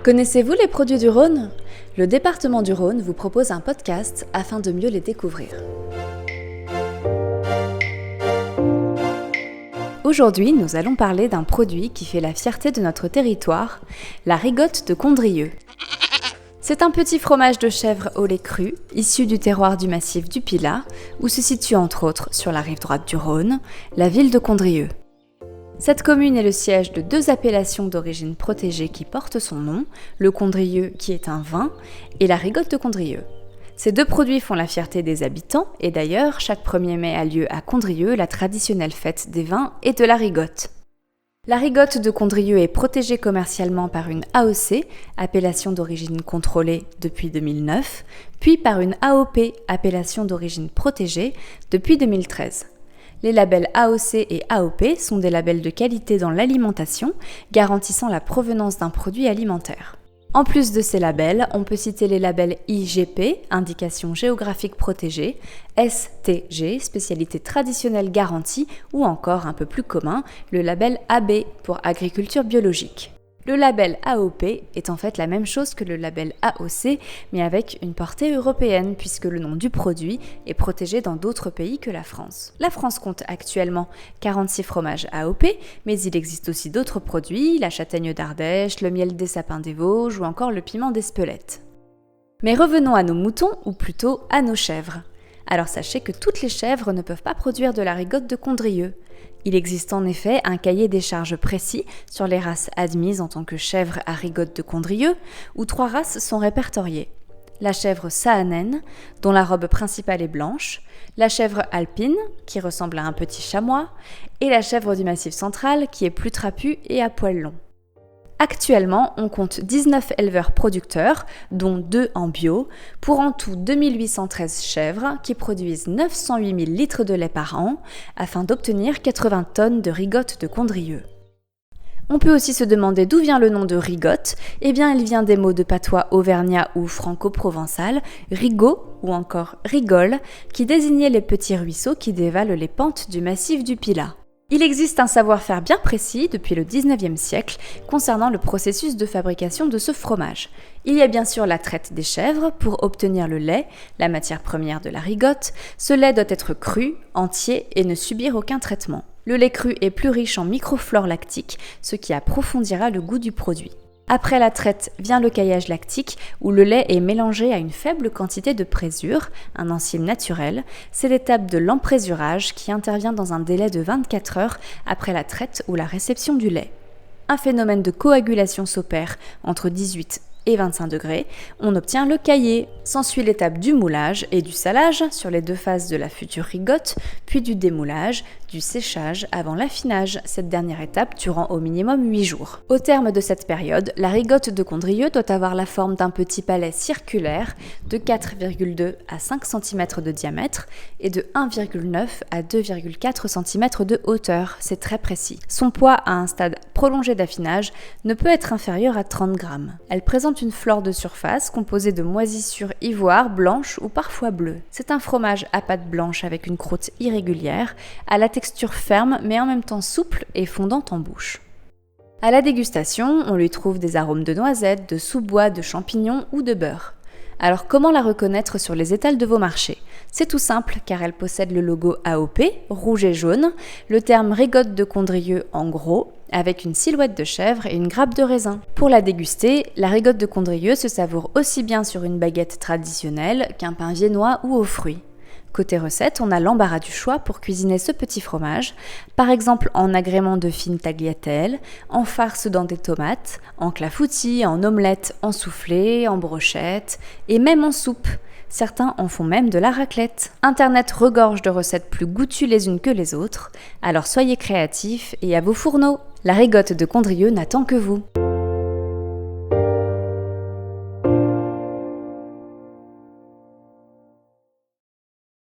Connaissez-vous les produits du Rhône ? Le département du Rhône vous propose un podcast afin de mieux les découvrir. Aujourd'hui, nous allons parler d'un produit qui fait la fierté de notre territoire, la rigotte de Condrieu. C'est un petit fromage de chèvre au lait cru, issu du terroir du massif du Pilat, où se situe entre autres, sur la rive droite du Rhône, la ville de Condrieu. Cette commune est le siège de deux appellations d'origine protégée qui portent son nom, le Condrieu qui est un vin et la rigotte de Condrieu. Ces deux produits font la fierté des habitants et d'ailleurs, chaque 1er mai a lieu à Condrieu la traditionnelle fête des vins et de la rigotte. La rigotte de Condrieu est protégée commercialement par une AOC, appellation d'origine contrôlée depuis 2009, puis par une AOP, appellation d'origine protégée, depuis 2013. Les labels AOC et AOP sont des labels de qualité dans l'alimentation, garantissant la provenance d'un produit alimentaire. En plus de ces labels, on peut citer les labels IGP, indication géographique protégée, STG, spécialité traditionnelle garantie, ou encore un peu plus commun, le label AB pour agriculture biologique. Le label AOP est en fait la même chose que le label AOC, mais avec une portée européenne, puisque le nom du produit est protégé dans d'autres pays que la France. La France compte actuellement 46 fromages AOP, mais il existe aussi d'autres produits, la châtaigne d'Ardèche, le miel des sapins des Vosges ou encore le piment d'Espelette. Mais revenons à nos moutons, ou plutôt à nos chèvres. Alors sachez que toutes les chèvres ne peuvent pas produire de la rigotte de Condrieu. Il existe en effet un cahier des charges précis sur les races admises en tant que chèvre à rigotte de Condrieu, où 3 races sont répertoriées. La chèvre saanen, dont la robe principale est blanche, la chèvre alpine, qui ressemble à un petit chamois, et la chèvre du Massif central, qui est plus trapue et à poils longs. Actuellement, on compte 19 éleveurs producteurs, dont 2 en bio, pour en tout 2813 chèvres qui produisent 908 000 litres de lait par an, afin d'obtenir 80 tonnes de rigotte de Condrieu. On peut aussi se demander d'où vient le nom de rigotte. Eh bien, il vient des mots de patois auvergnat ou franco-provençal, rigot ou encore rigole, qui désignaient les petits ruisseaux qui dévalent les pentes du massif du Pilat. Il existe un savoir-faire bien précis depuis le 19e siècle concernant le processus de fabrication de ce fromage. Il y a bien sûr la traite des chèvres pour obtenir le lait, la matière première de la rigotte. Ce lait doit être cru, entier et ne subir aucun traitement. Le lait cru est plus riche en microflore lactique, ce qui approfondira le goût du produit. Après la traite vient le caillage lactique où le lait est mélangé à une faible quantité de présure, un enzyme naturel. C'est l'étape de l'emprésurage qui intervient dans un délai de 24 heures après la traite ou la réception du lait. Un phénomène de coagulation s'opère entre 18 et 25 degrés, on obtient le caillé. S'ensuit l'étape du moulage et du salage sur les 2 phases de la future rigotte, puis du démoulage, du séchage avant l'affinage, cette dernière étape durant au minimum 8 jours. Au terme de cette période, la rigotte de Condrieu doit avoir la forme d'un petit palais circulaire de 4,2 à 5 cm de diamètre et de 1,9 à 2,4 cm de hauteur, c'est très précis. Son poids à un stade prolongé d'affinage ne peut être inférieur à 30 grammes. Elle présente une flore de surface composée de moisissures ivoire, blanches ou parfois bleues. C'est un fromage à pâte blanche avec une croûte irrégulière, à la texture ferme mais en même temps souple et fondante en bouche. À la dégustation, on lui trouve des arômes de noisettes, de sous-bois, de champignons ou de beurre. Alors comment la reconnaître sur les étals de vos marchés ? C'est tout simple car elle possède le logo AOP, rouge et jaune, le terme rigotte de Condrieu en gros, avec une silhouette de chèvre et une grappe de raisin. Pour la déguster, la rigotte de Condrieu se savoure aussi bien sur une baguette traditionnelle qu'un pain viennois ou aux fruits. Côté recette, on a l'embarras du choix pour cuisiner ce petit fromage, par exemple en agrément de fines tagliatelles, en farce dans des tomates, en clafoutis, en omelette, en soufflé, en brochette et même en soupe. Certains en font même de la raclette. Internet regorge de recettes plus goûtues les unes que les autres, alors soyez créatifs et à vos fourneaux. La rigotte de Condrieu n'attend que vous.